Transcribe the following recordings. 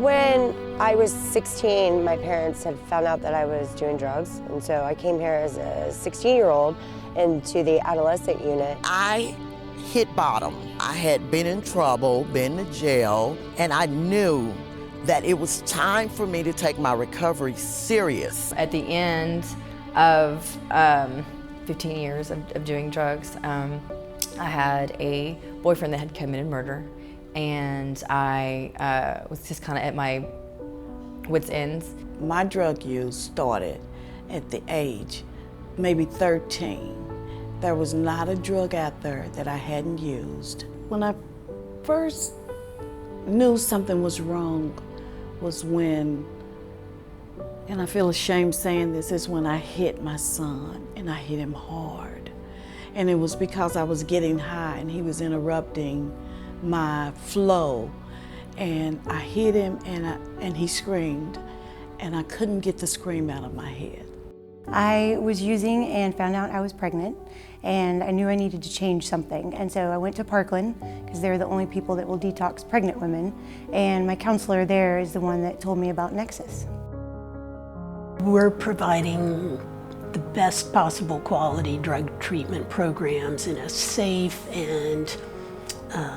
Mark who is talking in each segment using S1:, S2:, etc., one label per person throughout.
S1: When I was 16, my parents had found out that I was doing drugs, and so I came here as a 16-year-old into the adolescent unit.
S2: I hit bottom. I had been in trouble, been to jail, and I knew that it was time for me to take my recovery serious.
S3: At the end of 15 years of doing drugs, I had a boyfriend that had committed murder, and I was just kind of at my wit's ends.
S4: My drug use started at the age, maybe 13. There was not a drug out there that I hadn't used. When I first knew something was wrong was when, and I feel ashamed saying this, is when I hit my son, and I hit him hard. And it was because I was getting high and he was interrupting my flow. And I hit him and he screamed, and I couldn't get the scream out of my head.
S5: I was using and found out I was pregnant, and I knew I needed to change something. And so I went to Parkland, because they're the only people that will detox pregnant women. And my counselor there is the one that told me about Nexus.
S6: We're providing the best possible quality drug treatment programs in a safe and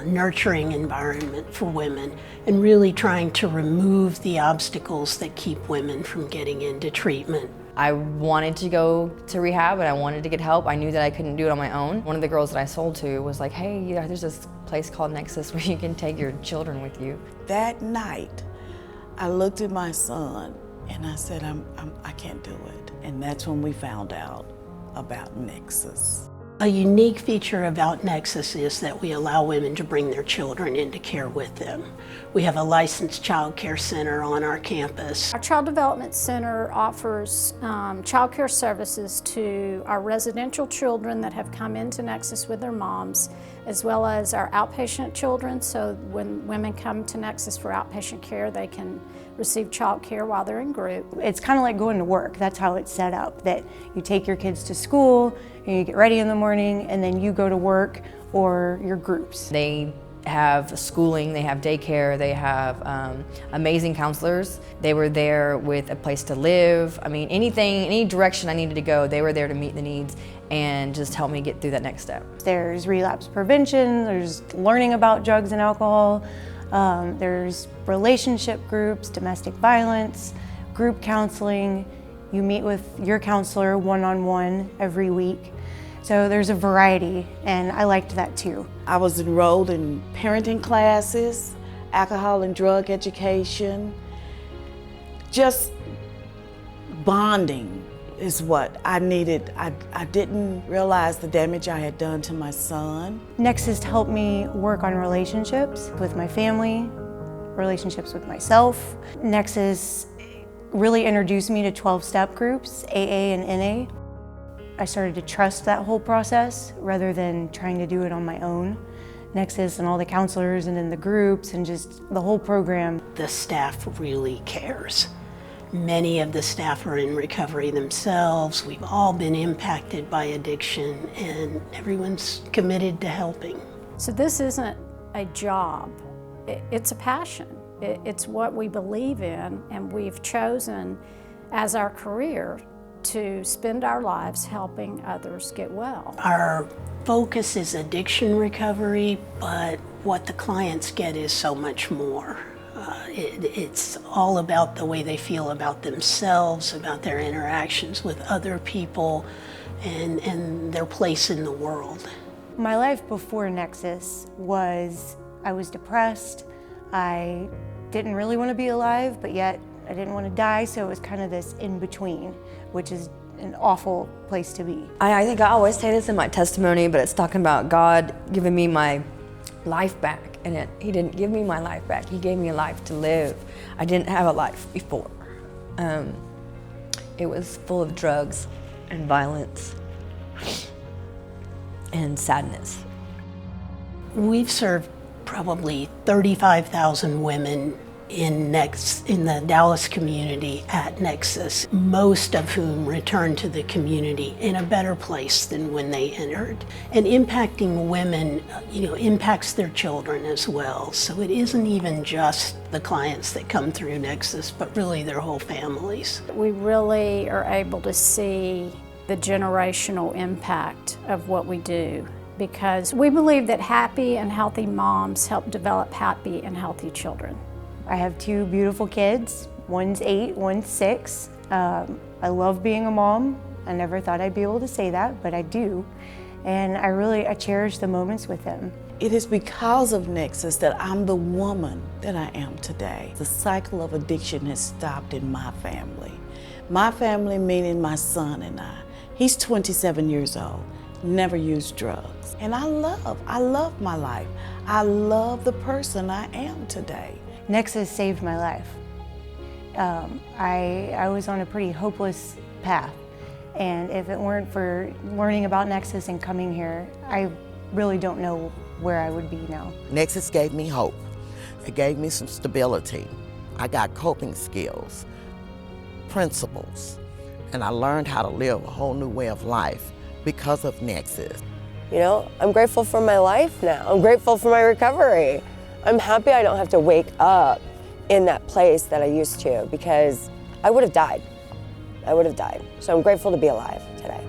S6: nurturing environment for women, and really trying to remove the obstacles that keep women from getting into treatment.
S3: I wanted to go to rehab and I wanted to get help. I knew that I couldn't do it on my own. One of the girls that I sold to was like, hey, yeah, there's this place called Nexus where you can take your children with you.
S4: That night, I looked at my son and I said, I can't do it. And that's when we found out about Nexus.
S6: A unique feature about Nexus is that we allow women to bring their children into care with them. We have a licensed child care center on our campus.
S7: Our Child Development Center offers child care services to our residential children that have come into Nexus with their moms, as well as our outpatient children. So when women come to Nexus for outpatient care, they can receive child care while they're in group.
S5: It's kind of like going to work. That's how it's set up, that you take your kids to school, and you get ready in the morning, and then you go to work or your groups.
S3: They have schooling, they have daycare, they have amazing counselors. They were there with a place to live. I mean, any direction I needed to go, they were there to meet the needs and just help me get through that next step.
S5: There's relapse prevention, there's learning about drugs and alcohol, there's relationship groups, domestic violence, group counseling. You meet with your counselor one-on-one every week. So there's a variety, and I liked that too.
S4: I was enrolled in parenting classes, alcohol and drug education. Just bonding is what I needed. I didn't realize the damage I had done to my son.
S5: Nexus helped me work on relationships with my family, relationships with myself. Nexus really introduced me to 12-step groups, AA and NA. I started to trust that whole process rather than trying to do it on my own. Nexus and all the counselors and then the groups and just the whole program.
S6: The staff really cares. Many of the staff are in recovery themselves. We've all been impacted by addiction, and everyone's committed to helping.
S7: So this isn't a job, it's a passion. It's what we believe in, and we've chosen as our career to spend our lives helping others get well.
S6: Our focus is addiction recovery, but what the clients get is so much more. It's all about the way they feel about themselves, about their interactions with other people, and their place in the world.
S5: My life before Nexus was, I was depressed. I didn't really want to be alive, but yet I didn't want to die, so it was kind of this in-between, which is an awful place to be.
S3: I think I always say this in my testimony, but it's talking about God giving me my life back. And He didn't give me my life back. He gave me a life to live. I didn't have a life before. It was full of drugs and violence and sadness.
S6: We've served probably 35,000 women in the Dallas community at Nexus, most of whom return to the community in a better place than when they entered. And impacting women, impacts their children as well. So it isn't even just the clients that come through Nexus, but really their whole families.
S7: We really are able to see the generational impact of what we do, because we believe that happy and healthy moms help develop happy and healthy children.
S5: I have 2 beautiful kids. One's 8, one's 6. I love being a mom. I never thought I'd be able to say that, but I do. And I cherish the moments with them.
S4: It is because of Nexus that I'm the woman that I am today. The cycle of addiction has stopped in my family. My family meaning my son and I. He's 27 years old, never used drugs. And I love my life. I love the person I am today.
S5: Nexus saved my life. I was on a pretty hopeless path. And if it weren't for learning about Nexus and coming here, I really don't know where I would be now.
S2: Nexus gave me hope. It gave me some stability. I got coping skills, principles, and I learned how to live a whole new way of life because of Nexus.
S1: I'm grateful for my life now. I'm grateful for my recovery. I'm happy I don't have to wake up in that place that I used to, because I would have died. So I'm grateful to be alive today.